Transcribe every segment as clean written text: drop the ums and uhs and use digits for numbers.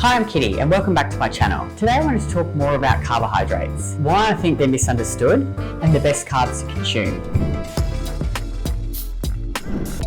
Hi, I'm Kitty and welcome back to my channel. Today I wanted to talk more about carbohydrates, why I think they're misunderstood, and the best carbs to consume.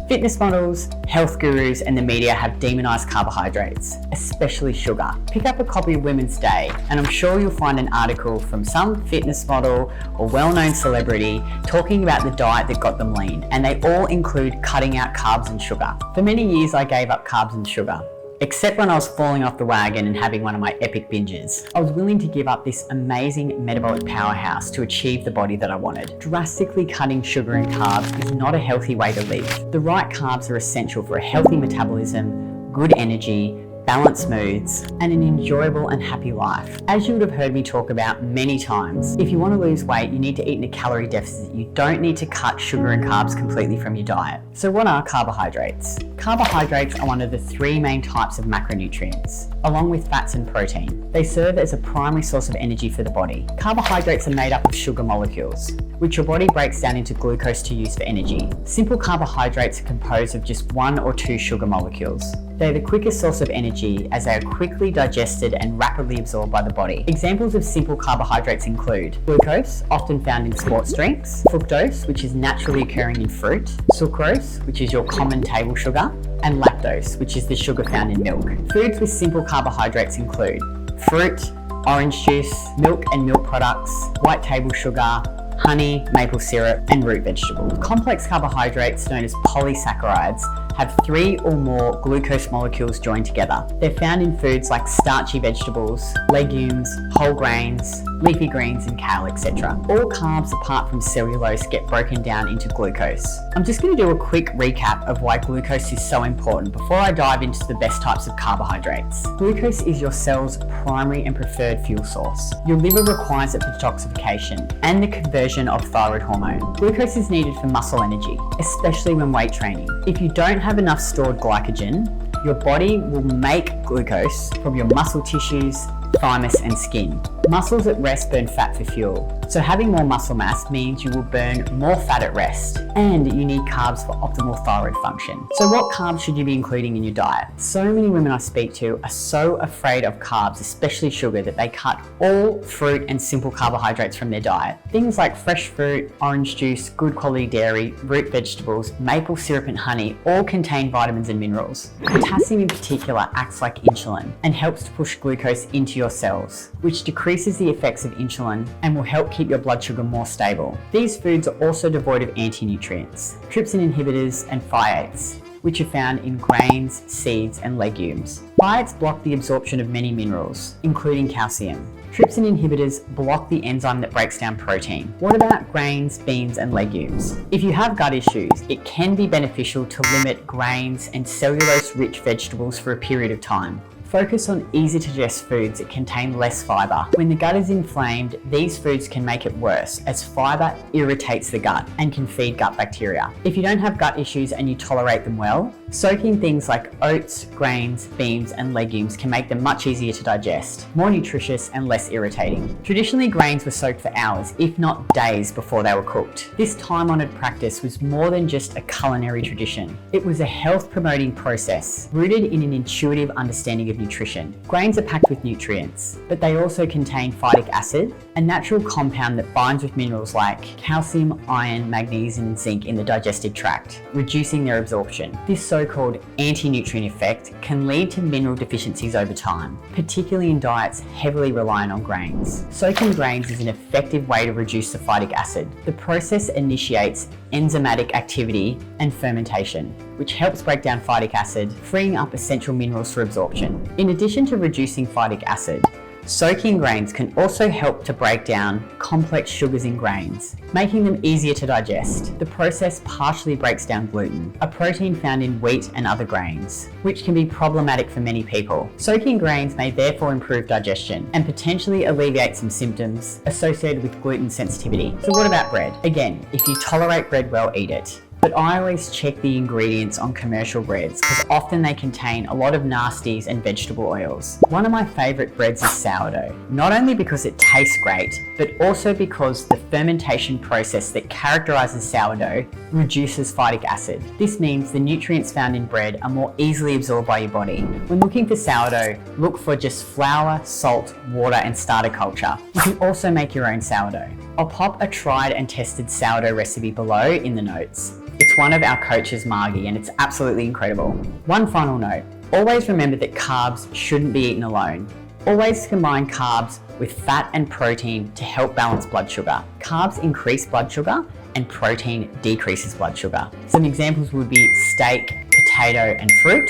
Fitness models, health gurus and the media have demonised carbohydrates, especially sugar. Pick up a copy of Women's Day and I'm sure you'll find an article from some fitness model or well-known celebrity talking about the diet that got them lean, and they all include cutting out carbs and sugar. For many years I gave up carbs and sugar. Except when I was falling off the wagon and having one of my epic binges. I was willing to give up this amazing metabolic powerhouse to achieve the body that I wanted. Drastically cutting sugar and carbs is not a healthy way to live. The right carbs are essential for a healthy metabolism, good energy, balanced moods, and an enjoyable and happy life. As you would have heard me talk about many times, if you want to lose weight, you need to eat in a calorie deficit. You don't need to cut sugar and carbs completely from your diet. So what are carbohydrates? Carbohydrates are one of the three main types of macronutrients, along with fats and protein. They serve as a primary source of energy for the body. Carbohydrates are made up of sugar molecules, which your body breaks down into glucose to use for energy. Simple carbohydrates are composed of just one or two sugar molecules. They're the quickest source of energy as they are quickly digested and rapidly absorbed by the body. Examples of simple carbohydrates include glucose, often found in sports drinks, fructose, which is naturally occurring in fruit, sucrose, which is your common table sugar, and lactose, which is the sugar found in milk. Foods with simple carbohydrates include fruit, orange juice, milk and milk products, white table sugar, honey, maple syrup, and root vegetables. Complex carbohydrates, known as polysaccharides, have 3 or more glucose molecules joined together. They're found in foods like starchy vegetables, legumes, whole grains, leafy greens, and kale, etc. All carbs apart from cellulose get broken down into glucose. I'm just going to do a quick recap of why glucose is so important before I dive into the best types of carbohydrates. Glucose is your cell's primary and preferred fuel source. Your liver requires it for detoxification and the conversion of thyroid hormone. Glucose is needed for muscle energy, especially when weight training. If you don't have enough stored glycogen, your body will make glucose from your muscle tissues, thymus and skin. Muscles at rest burn fat for fuel, so having more muscle mass means you will burn more fat at rest, and you need carbs for optimal thyroid function. So what carbs should you be including in your diet? So many women I speak to are so afraid of carbs, especially sugar, that they cut all fruit and simple carbohydrates from their diet. Things like fresh fruit, orange juice, good quality dairy, root vegetables, maple syrup and honey all contain vitamins and minerals. Potassium in particular acts like insulin and helps to push glucose into your cells, which decreases the effects of insulin and will help keep your blood sugar more stable. These foods are also devoid of anti-nutrients, trypsin inhibitors and phytates, which are found in grains, seeds and legumes. Phytates block the absorption of many minerals, including calcium. Trypsin inhibitors block the enzyme that breaks down protein. What about grains, beans and legumes? If you have gut issues, it can be beneficial to limit grains and cellulose-rich vegetables for a period of time. Focus on easy to digest foods that contain less fibre. When the gut is inflamed, these foods can make it worse, as fibre irritates the gut and can feed gut bacteria. If you don't have gut issues and you tolerate them well, soaking things like oats, grains, beans and legumes can make them much easier to digest, more nutritious and less irritating. Traditionally, grains were soaked for hours, if not days, before they were cooked. This time-honoured practice was more than just a culinary tradition. It was a health-promoting process, rooted in an intuitive understanding of nutrition. Grains are packed with nutrients, but they also contain phytic acid, a natural compound that binds with minerals like calcium, iron, magnesium and zinc in the digestive tract, reducing their absorption. This so-called anti-nutrient effect can lead to mineral deficiencies over time, particularly in diets heavily reliant on grains. Soaking grains is an effective way to reduce the phytic acid. The process initiates enzymatic activity and fermentation, which helps break down phytic acid, freeing up essential minerals for absorption. In addition to reducing phytic acid, soaking grains can also help to break down complex sugars in grains, making them easier to digest. The process partially breaks down gluten, a protein found in wheat and other grains, which can be problematic for many people. Soaking grains may therefore improve digestion and potentially alleviate some symptoms associated with gluten sensitivity. So what about bread? Again, if you tolerate bread well, eat it. But I always check the ingredients on commercial breads because often they contain a lot of nasties and vegetable oils. One of my favourite breads is sourdough, not only because it tastes great, but also because the fermentation process that characterises sourdough reduces phytic acid. This means the nutrients found in bread are more easily absorbed by your body. When looking for sourdough, look for just flour, salt, water and starter culture. You can also make your own sourdough. I'll pop a tried and tested sourdough recipe below in the notes. It's one of our coaches, Margie, and it's absolutely incredible. One final note, always remember that carbs shouldn't be eaten alone. Always combine carbs with fat and protein to help balance blood sugar. Carbs increase blood sugar and protein decreases blood sugar. Some examples would be steak, potato and fruit,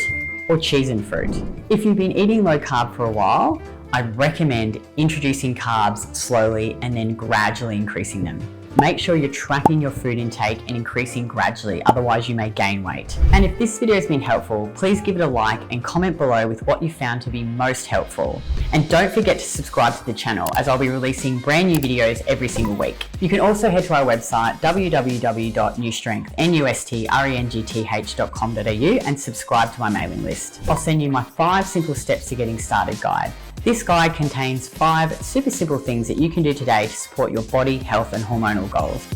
or cheese and fruit. If you've been eating low carb for a while, I'd recommend introducing carbs slowly and then gradually increasing them. Make sure you're tracking your food intake and increasing gradually, otherwise you may gain weight. And if this video has been helpful, please give it a like and comment below with what you found to be most helpful. And don't forget to subscribe to the channel as I'll be releasing brand new videos every single week. You can also head to our website www.newstrength.com.au and subscribe to my mailing list. I'll send you my 5 simple steps to getting started guide. This guide contains 5 super simple things that you can do today to support your body, health and hormonal goals.